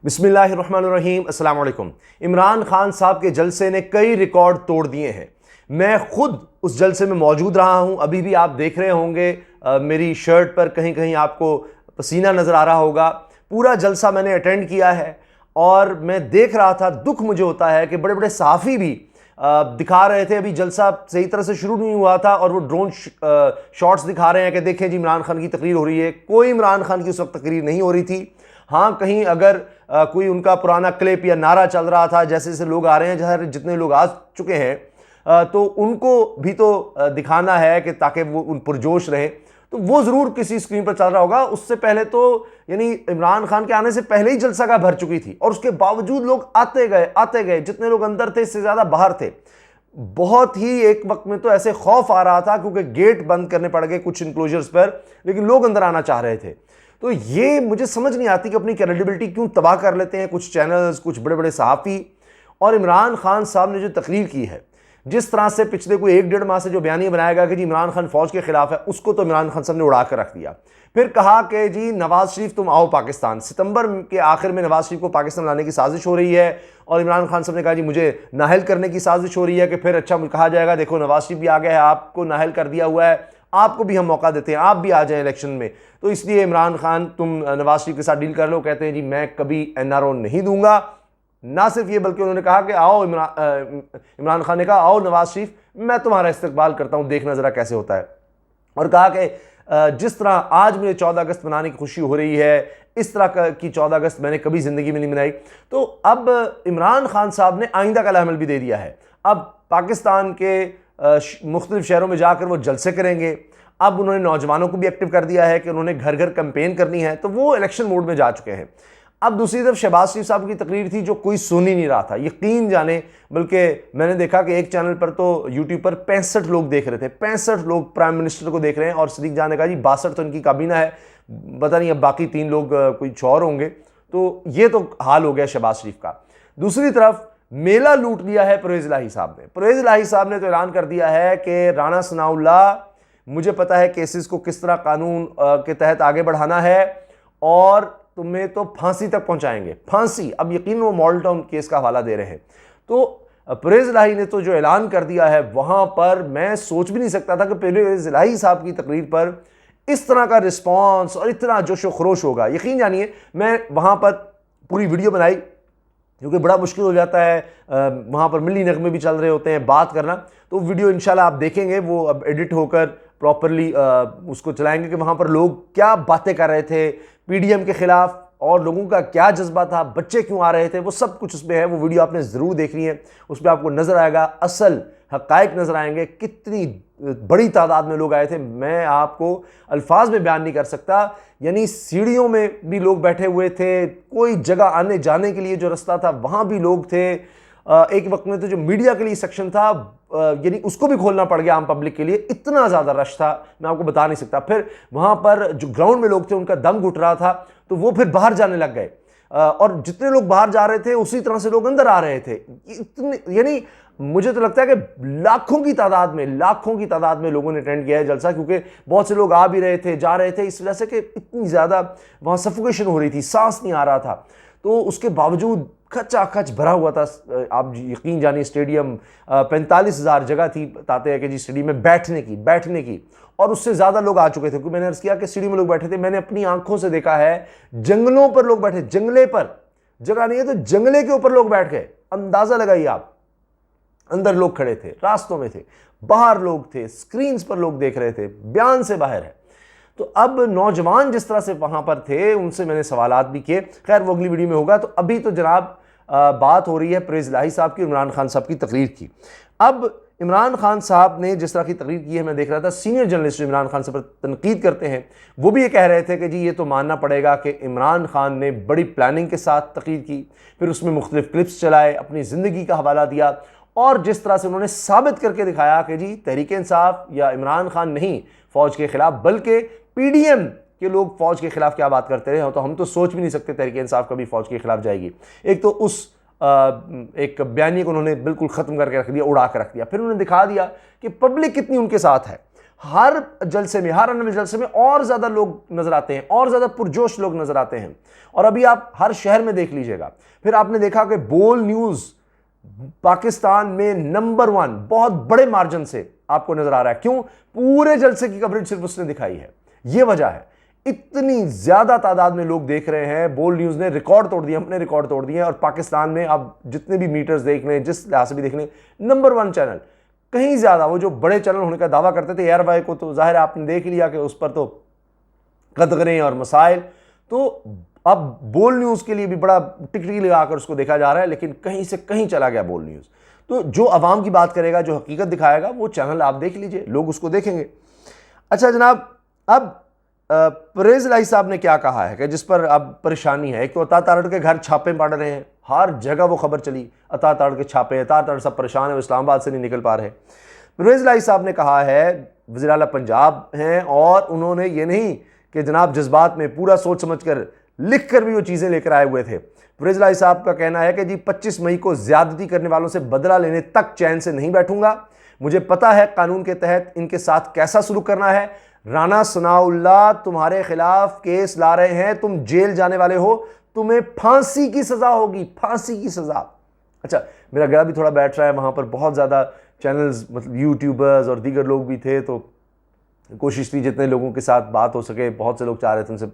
बिस्मिल्लाहिर्रहमानिर्रहीम, अस्सलाम वालेकुम। इमरान खान साहब के जलसे ने कई रिकॉर्ड तोड़ दिए हैं। मैं खुद उस जलसे में मौजूद रहा हूं। अभी भी आप देख रहे होंगे मेरी शर्ट पर कहीं कहीं आपको पसीना नज़र आ रहा होगा। पूरा जलसा मैंने अटेंड किया है और मैं देख रहा था। दुख मुझे होता है कि बड़े बड़े सहाफ़ी भी दिखा रहे थे। अभी जलसा सही तरह से शुरू नहीं हुआ था और वो ड्रोन शॉट्स दिखा रहे हैं कि देखें जी इमरान खान की तकरीर हो रही है। कोई इमरान खान की उस वक्त तकरीर नहीं हो रही थी। हाँ, कहीं अगर कोई उनका पुराना क्लिप या नारा चल रहा था, जैसे जैसे लोग आ रहे हैं, जैसे जितने लोग आ चुके हैं तो उनको भी तो दिखाना है कि ताकि वो उन पुरजोश रहे, तो वो ज़रूर किसी स्क्रीन पर चल रहा होगा। उससे पहले तो यानी इमरान खान के आने से पहले ही जलसा भर चुकी थी और उसके बावजूद लोग आते गए। जितने लोग अंदर थे इससे ज़्यादा बाहर थे। बहुत ही एक वक्त में तो ऐसे खौफ आ रहा था क्योंकि गेट बंद करने पड़ गए कुछ इनक्लोजर्स पर, लेकिन लोग अंदर आना चाह रहे थे। तो ये मुझे समझ नहीं आती कि अपनी क्रेडिबिलिटी क्यों तबाह कर लेते हैं कुछ चैनल्स, कुछ बड़े बड़े सहाफ़ी। और इमरान खान साहब ने जो तकरीर की है, जिस तरह से पिछले कोई 1-1.5 माह से जो बयानिया बनाया गया कि जी इमरान खान फौज के खिलाफ है, उसको तो इमरान खान साहब ने उड़ा कर रख दिया। फिर कहा कि जी नवाज शरीफ तुम आओ पाकिस्तान। सितंबर के आखिर में नवाज शरीफ को पाकिस्तान लाने की साजिश हो रही है और इमरान खान साहब ने कहा जी मुझे नाहल करने की साजिश हो रही है कि फिर अच्छा कहा जाएगा देखो नवाज शरीफ भी आ गया है, आपको नाहल कर दिया हुआ है, आपको भी हम मौका देते हैं, आप भी आ जाएं इलेक्शन में। तो इसलिए इमरान खान तुम नवाज शरीफ के साथ डील कर लो। कहते हैं जी मैं कभी एनआरओ नहीं दूंगा। ना सिर्फ ये बल्कि उन्होंने कहा कि आओ इमरान खान ने कहा आओ नवाज शरीफ, मैं तुम्हारा इस्तकबाल करता हूं, देखना जरा कैसे होता है। और कहा कि जिस तरह आज मुझे 14 अगस्त मनाने की खुशी हो रही है, इस तरह की 14 अगस्त मैंने कभी जिंदगी में नहीं मनाई। तो अब इमरान खान साहब ने आइंदा का अमल भी दे दिया है। अब पाकिस्तान के मुख्तलिफ शहरों में जाकर वो जलसे करेंगे। अब उन्होंने नौजवानों को भी एक्टिव कर दिया है कि उन्होंने घर घर कैंपेन करनी है, तो वो इलेक्शन मोड में जा चुके हैं। अब दूसरी तरफ शहबाज शरीफ साहब की तकरीर थी जो कोई सुन ही नहीं रहा था, यकीन जाने। बल्कि मैंने देखा कि एक चैनल पर तो यूट्यूब पर 65 लोग देख रहे थे, 65 लोग प्राइम मिनिस्टर को देख रहे हैं। और सदीक जान ने कहा जी 62 तो इनकी काबीना है, पता नहीं अब बाकी 3 लोग कोई और होंगे। तो ये तो हाल हो गया शहबाज शरीफ का। दूसरी तरफ मेला लूट लिया है परवेज़ इलाही साहब ने। परवेज़ इलाही साहब ने तो ऐलान कर दिया है कि राना सनाउल्लाह, मुझे पता है केसेस को किस तरह कानून के तहत आगे बढ़ाना है और तुम्हें तो फांसी तक पहुंचाएंगे, फांसी। अब यकीन वो मॉडल टाउन केस का हवाला दे रहे हैं। तो परवेज़ इलाही ने तो जो ऐलान कर दिया है, वहां पर मैं सोच भी नहीं सकता था कि परवेज़ इलाही साहब की तकरीर पर इस तरह का रिस्पॉन्स और इतना जोश व खरोश होगा। यकीन जानिए, मैं वहां पर पूरी वीडियो बनाई क्योंकि बड़ा मुश्किल हो जाता है, वहाँ पर मिली नगमे भी चल रहे होते हैं, बात करना। तो वीडियो इंशाल्लाह आप देखेंगे, वो अब एडिट होकर प्रॉपरली उसको चलाएंगे कि वहाँ पर लोग क्या बातें कर रहे थे पीडीएम के खिलाफ और लोगों का क्या जज्बा था, बच्चे क्यों आ रहे थे, वो सब कुछ उसमें है। वो वीडियो आपने ज़रूर देखनी है, उस पर आपको नज़र आएगा, असल हक़ाइक़ नज़र आएंगे, कितनी बड़ी तादाद में लोग आए थे। मैं आपको अल्फाज में बयान नहीं कर सकता। यानी सीढ़ियों में भी लोग बैठे हुए थे, कोई जगह आने जाने के लिए जो रास्ता था वहाँ भी लोग थे। एक वक्त में तो जो मीडिया के लिए सेक्शन था, यानी उसको भी खोलना पड़ गया आम पब्लिक के लिए, इतना ज़्यादा रश था मैं आपको बता नहीं सकता। फिर वहाँ पर जो ग्राउंड में लोग थे उनका दम घुट रहा था, तो वो फिर बाहर जाने लग गए और जितने लोग बाहर जा रहे थे उसी तरह से लोग अंदर आ रहे थे। इतने, यानी मुझे तो लगता है कि लाखों की तादाद में लोगों ने अटेंड किया है जलसा, क्योंकि बहुत से लोग आ भी रहे थे, जा रहे थे, इस वजह से कि इतनी ज़्यादा वहाँ सफोकेशन हो रही थी, सांस नहीं आ रहा था। तो उसके बावजूद खचाखच भरा हुआ था। आप यकीन जानिए, स्टेडियम 45,000 जगह थी, बताते हैं कि जी स्टेडियम में बैठने की और उससे ज़्यादा लोग आ चुके थे। क्योंकि मैंने अर्ज़ किया कि स्टेडियम में लोग बैठे थे, मैंने अपनी आंखों से देखा है, जंगलों पर लोग बैठे, जंगले पर जगह नहीं है तो जंगले के ऊपर लोग बैठ गए। अंदाज़ा लगाइए आप, अंदर लोग खड़े थे, रास्तों में थे, बाहर लोग थे, स्क्रीन्स पर लोग देख रहे थे, बयान से बाहर है। तो अब नौजवान जिस तरह से वहां पर थे, उनसे मैंने सवालात भी किए। खैर वो अगली वीडियो में होगा। तो अभी तो जनाब बात हो रही है परवेज़ इलाही साहब की, इमरान खान साहब की तकरीर की। अब इमरान खान साहब ने जिस तरह की तकरीर की है, मैं देख रहा था सीनियर जर्नलिस्ट इमरान खान साहब पर तनकीद करते हैं, वो भी ये कह रहे थे कि जी ये तो मानना पड़ेगा कि इमरान खान ने बड़ी प्लानिंग के साथ तकरीर की, फिर उसमें मुख्तलिफ क्लिप्स चलाए, अपनी ज़िंदगी का हवाला दिया और जिस तरह से उन्होंने साबित करके दिखाया कि जी तहरीक इंसाफ या इमरान खान नहीं फ़ौज के खिलाफ, बल्कि पीडीएम के लोग फ़ौज के खिलाफ क्या बात करते रहे। तो हम तो सोच भी नहीं सकते तहरीक इंसाफ कभी फ़ौज के खिलाफ जाएगी। एक तो उस एक बयानी को उन्होंने बिल्कुल ख़त्म करके रख दिया, उड़ा कर रख दिया। फिर उन्होंने दिखा दिया कि पब्लिक कितनी उनके साथ है। हर जलसे में, हर आने वाले जलसे में और ज्यादा लोग नजर आते हैं, और ज्यादा पुरजोश लोग नजर आते हैं। और अभी आप हर शहर में देख लीजिएगा। फिर आपने देखा कि बोल न्यूज पाकिस्तान में नंबर 1 बहुत बड़े मार्जिन से आपको नजर आ रहा है। क्यों? पूरे जलसे की कवरेज सिर्फ उसने दिखाई है। यह वजह है, इतनी ज्यादा तादाद में लोग देख रहे हैं। बोल न्यूज ने रिकॉर्ड तोड़ दिए, अपने रिकॉर्ड तोड़ दिए। और पाकिस्तान में आप जितने भी मीटर्स देख लें, जिस लिहाज से भी देख लें, नंबर 1 चैनल। कहीं ज्यादा वो जो बड़े चैनल होने का दावा करते थे, एयर वाई को तो जाहिर है आपने देख लिया कि उस पर तो कदगरें और मसाइल। तो अब बोल न्यूज के लिए भी बड़ा टिकटिकी लगाकर उसको देखा जा रहा है, लेकिन कहीं से कहीं चला गया बोल न्यूज। तो जो अवाम की बात करेगा, जो हकीकत दिखाएगा, वो चैनल आप देख लीजिए, लोग उसको देखेंगे। अच्छा जनाब, अब परवेज इलाही साहब ने क्या कहा है कि जिस पर अब परेशानी है। एक तो अता तारड़ के घर छापे पड़ रहे हैं, हर जगह वो खबर चली, अता तारड़ के छापे, अता तारड़ सब परेशान है, वो इस्लामाबाद से नहीं निकल पा रहे। परवेज इलाही साहब ने कहा है, वज़ीर आला पंजाब हैं, और उन्होंने ये नहीं कि जनाब जज्बात में पूरा सोच समझ कर लिख कर भी वो चीज़ें लेकर आए हुए थे। परवेज इलाही साहब का कहना है कि जी 25 मई को ज्यादती करने वालों से बदला लेने तक चैन से नहीं बैठूंगा। मुझे पता है कानून के तहत इनके साथ कैसा सलूक करना है। राना सनाउल्लाह तुम्हारे खिलाफ केस ला रहे हैं, तुम जेल जाने वाले हो, तुम्हें फांसी की सजा होगी, फांसी की सजा। अच्छा, मेरा गला भी थोड़ा बैठ रहा है, वहां पर बहुत ज़्यादा चैनल्स, मतलब यूट्यूबर्स और दीगर लोग भी थे, तो कोशिश थी जितने लोगों के साथ बात हो सके। बहुत से लोग चाह रहे थे, उनसे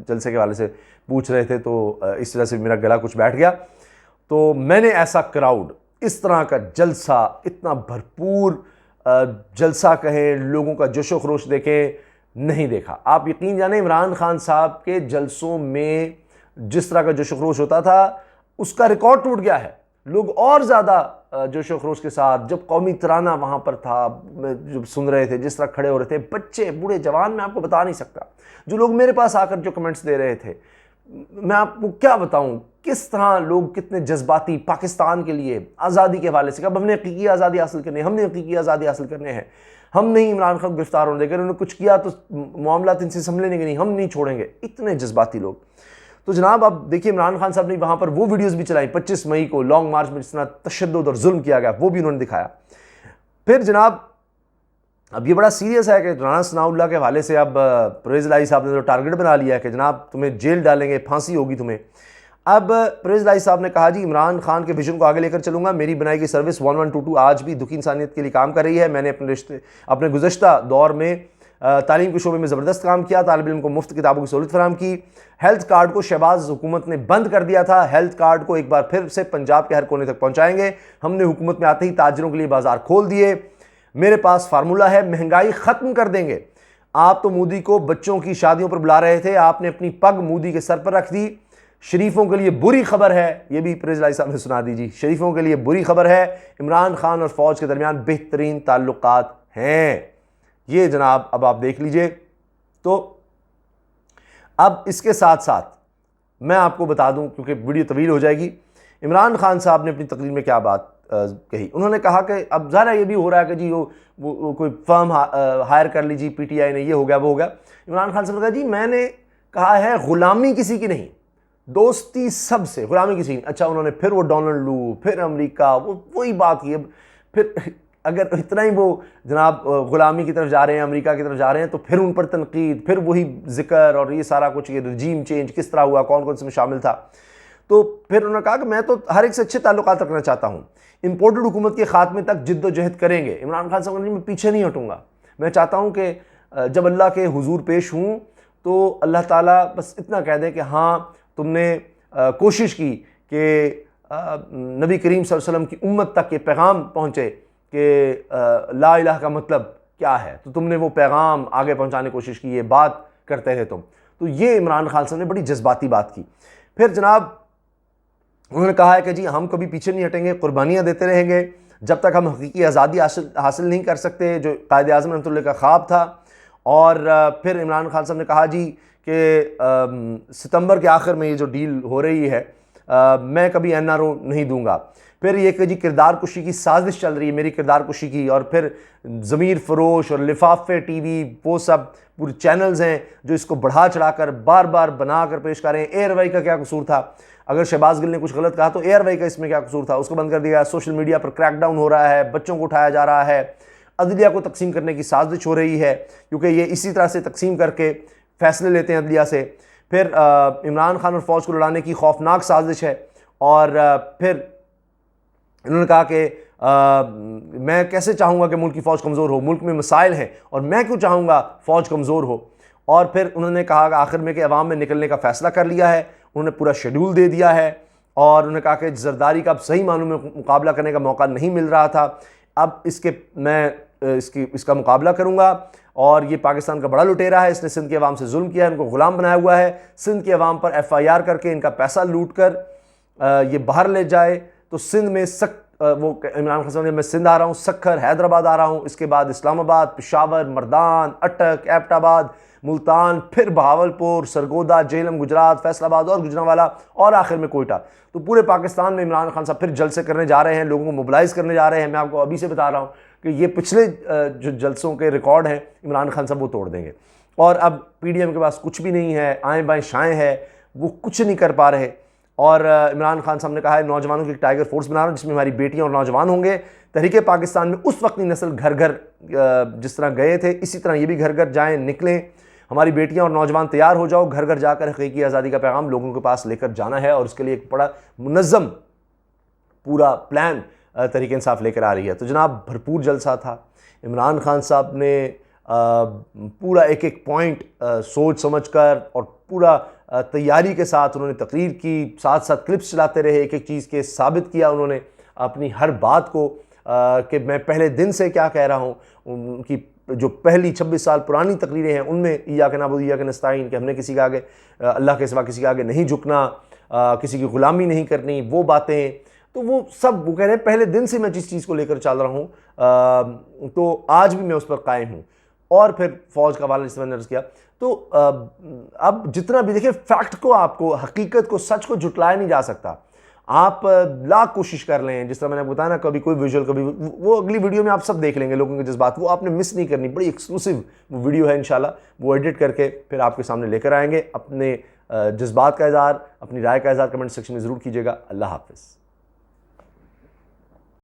जलसे के हवाले से पूछ रहे थे, तो इस तरह से मेरा गला कुछ बैठ गया। तो मैंने ऐसा क्राउड, इस तरह का जलसा, इतना भरपूर जलसा कहें, लोगों का जोशो खरोश देखें, नहीं देखा। आप यकीन जाने, इमरान खान साहब के जलसों में जिस तरह का जोशो खरोश होता था, उसका रिकॉर्ड टूट गया है। लोग और ज़्यादा जोशो खरोश के साथ, जब कौमी तराना वहाँ पर था, जब सुन रहे थे, जिस तरह खड़े हो रहे थे, बच्चे बूढ़े जवान, मैं आपको बता नहीं सकता। जो लोग मेरे पास आकर जो कमेंट्स दे रहे थे, मैं आपको क्या बताऊं किस तरह लोग कितने जज्बाती पाकिस्तान के लिए, आज़ादी के हवाले से। कब हमने हकीकी आज़ादी हासिल करनी है, हमने हकीकी आज़ादी हासिल करने हैं, हम नहीं इमरान खान गिरफ्तार होने देंगे, उन्होंने कुछ किया तो मामला इनसे संभलेंगे नहीं, हम नहीं छोड़ेंगे। इतने जज्बाती लोग। तो जनाब अब देखिए, इमरान खान साहब ने वहाँ पर वो वीडियोज़ भी चलाई 25 मई को लॉन्ग मार्च में, जिस तरह तशद्दुद और जुल्म किया गया, वो भी उन्होंने दिखाया। फिर जनाब अब ये बड़ा सीरियस है कि राना सनाउल्लाह के हवाले से अब परवेज इलाही साहब ने तो टारगेट बना लिया है कि जनाब तुम्हें जेल डालेंगे, फांसी होगी तुम्हें। अब परवेज इलाही साहब ने कहा, जी इमरान खान के विजन को आगे लेकर चलूंगा। मेरी बनाई गई सर्विस 1122 आज भी दुखी इंसानियत के लिए काम कर रही है। मैंने अपने गुज़श्ता दौर में तालीम के शोबे में ज़बरदस्त काम किया, तालिब इल्म को मुफ्त किताबों की सहूलत फराहम की। हेल्थ कार्ड को शहबाज हुकूमत ने बंद कर दिया था, हेल्थ कार्ड को एक बार फिर से पंजाब के हर कोने तक पहुँचाएंगे। हमने हुकूमत में आते ही ताजरों के लिए बाजार खोल दिए। मेरे पास फार्मूला है, महंगाई खत्म कर देंगे। आप तो मोदी को बच्चों की शादियों पर बुला रहे थे, आपने अपनी पग मोदी के सर पर रख दी। शरीफों के लिए बुरी खबर है, यह भी परवेज इलाही साहब ने सुना दीजिए, शरीफों के लिए बुरी खबर है, इमरान खान और फौज के दरमियान बेहतरीन ताल्लुकात हैं। ये जनाब अब आप देख लीजिए। तो अब इसके साथ साथ मैं आपको बता दूं, क्योंकि वीडियो तवील हो जाएगी, इमरान खान साहब ने अपनी तकरीर में क्या बात कही। उन्होंने कहा कि अब ज़रा ये भी हो रहा है कि जी वो कोई फर्म हायर कर लीजिए पीटीआई ने, ये हो गया वो हो गया। इमरान खान साहब ने कहा, जी मैंने कहा है गुलामी किसी की नहीं, दोस्ती सबसे, गुलामी किसी की। अच्छा, उन्होंने फिर वो डोनाल्ड लू, फिर अमेरिका, वो वही बात की। फिर अगर इतना ही वो जनाब गुलामी की तरफ जा रहे हैं, अमेरिका की तरफ जा रहे हैं, तो फिर उन पर तनकीद, फिर वही जिक्र और ये सारा कुछ, ये रजीम चेंज किस तरह हुआ, कौन कौन इसमें शामिल था। तो फिर उन्होंने कहा कि मैं तो हर एक से अच्छे ताल्लुकात रखना चाहता हूँ, इंपोर्टेड हुकूमत के खात्मे तक जिद्दोजहद करेंगे। इमरान खान साहब ने, मैं पीछे नहीं हटूंगा, मैं चाहता हूँ कि जब अल्लाह के हुजूर पेश हूँ तो अल्लाह ताला बस इतना कह दे कि हाँ तुमने कोशिश की कि नबी करीम सल्लल्लाहु अलैहि वसल्लम की उम्मत तक ये पैगाम पहुँचे कि ला इलाहा का मतलब क्या है, तो तुमने वो पैगाम आगे पहुँचाने की कोशिश की, ये बात करते थे तुम। तो ये इमरान खान साहब ने बड़ी जज्बाती बात की। फिर जनाब उन्होंने कहा है कि जी हम कभी पीछे नहीं हटेंगे, कुर्बानियाँ देते रहेंगे जब तक हम हकीकी आज़ादी हासिल नहीं कर सकते, जो कायद आज़म रहमतुल्लाह का ख्वाब था। और फिर इमरान खान साहब ने कहा जी कि सितंबर के आखिर में ये जो डील हो रही है, मैं कभी एनआरओ नहीं दूंगा। फिर ये कि जी किरदार कुशी की साजिश चल रही है, मेरी किरदार कुशी की। और फिर ज़मीर फरोश और लिफाफे टीवी, वो सब पूरे चैनल्स हैं जो इसको बढ़ा चढ़ाकर बार बार बना कर पेश कर रहे हैं। एयरवाई का क्या कसूर था, अगर शहबाज गिल ने कुछ गलत कहा तो एयरवाई का इसमें क्या कसूर था, उसको बंद कर दिया। सोशल मीडिया पर क्रैकडाउन हो रहा है, बच्चों को उठाया जा रहा है, अदलिया को तकसीम करने की साजिश हो रही है, क्योंकि ये इसी तरह से तकसीम करके फैसले लेते हैं अदलिया से। फिर इमरान खान और फ़ौज को लड़ाने की खौफनाक साजिश है। और फिर इन्होंने कहा कि मैं कैसे चाहूँगा कि मुल्क की फ़ौज कमज़ोर हो, मुल्क में मसाइल हैं और मैं क्यों चाहूँगा फ़ौज कमज़ोर हो। और फिर उन्होंने कहा कि आखिर में कि अवाम में निकलने का फ़ैसला कर लिया है, उन्होंने पूरा शेड्यूल दे दिया है। और उन्होंने कहा कि जरदारी का अब सही मानों में मुकाबला करने का मौका नहीं मिल रहा था, अब मैं इसका मुकाबला करूँगा। और ये पाकिस्तान का बड़ा लुटेरा है, इसने सिंध के अवाम से जुल्म किया है, इनको ग़ुलाम बनाया हुआ है। सिंध के अवाम पर FIR करके इनका पैसा लूट कर ये बाहर ले जाए तो सिंध में वो इमरान खान साहब ने, मैं सिंध आ रहा हूँ, सक्खर, हैदराबाद आ रहा हूँ, इसके बाद इस्लामाबाद, पेशावर, मर्दान, अटक, एबटाबाद, मुल्तान, फिर बहावलपुर, सरगोदा, जेहलम, गुजरात, फैसलाबाद और गुजरांवाला और आखिर में कोयटा। तो पूरे पाकिस्तान में इमरान खान साहब फिर जलसे करने जा रहे हैं, लोगों को मोबिलाइज़ करने जा रहे हैं। मैं आपको अभी से बता रहा हूँ कि ये पिछले जो जलसों के रिकॉर्ड हैं इमरान खान साहब वो तोड़ देंगे। और अब PDM के पास कुछ भी नहीं है, आएँ बाएँ शाएँ है, वो कुछ नहीं कर पा रहे। और इमरान खान साहब ने कहा है नौजवानों की एक टाइगर फोर्स बना रहा हूँ जिसमें हमारी बेटियां और नौजवान होंगे। तहरीक पाकिस्तान में उस वक्त की नस्ल घर घर जिस तरह गए थे इसी तरह ये भी घर घर जाएं, निकलें, हमारी बेटियां और नौजवान तैयार हो जाओ, घर घर जाकर हकीकी आज़ादी का पैगाम लोगों के पास लेकर जाना है। और उसके लिए एक बड़ा मुनज़्ज़म पूरा प्लान तहरीक इंसाफ लेकर आ रही है। तो जनाब भरपूर जलसा था। इमरान खान साहब ने पूरा एक एक पॉइंट सोच समझ कर और पूरा तैयारी के साथ उन्होंने तकरीर की, साथ साथ क्लिप्स चलाते रहे, एक एक चीज़ के साबित किया उन्होंने अपनी हर बात को कि मैं पहले दिन से क्या कह रहा हूँ। उनकी जो पहली 26 साल पुरानी तकरीरें हैं उनमें इय्याक नअबुदु व इय्याक नस्तईन कि हमने किसी के आगे, अल्लाह के सिवा किसी के आगे नहीं झुकना, किसी की ग़ुलामी नहीं करनी, वो बातें, तो वो सब वो कह रहे हैं पहले दिन से मैं जिस चीज़ को लेकर चल रहा हूँ तो आज भी मैं उस पर कायम हूँ। और फिर फ़ौज का हवाला जिस मैंने अर्ज़ किया। तो अब जितना भी देखिए, फैक्ट को, आपको हकीकत को, सच को झुटलाया नहीं जा सकता। आप लाख कोशिश कर लें, जिस तरह मैंने बताया ना, कभी कोई विजुअल, कभी वो अगली वीडियो में आप सब देख लेंगे लोगों के जज्बात, वो आपने मिस नहीं करनी। बड़ी एक्सक्लूसिव वो वीडियो है, इंशाल्लाह वो एडिट करके फिर आपके सामने लेकर आएंगे। अपने जज्बात का इज़हार, अपनी राय का इज़हार कमेंट सेक्शन में ज़रूर कीजिएगा। अल्लाह हाफ़िज़।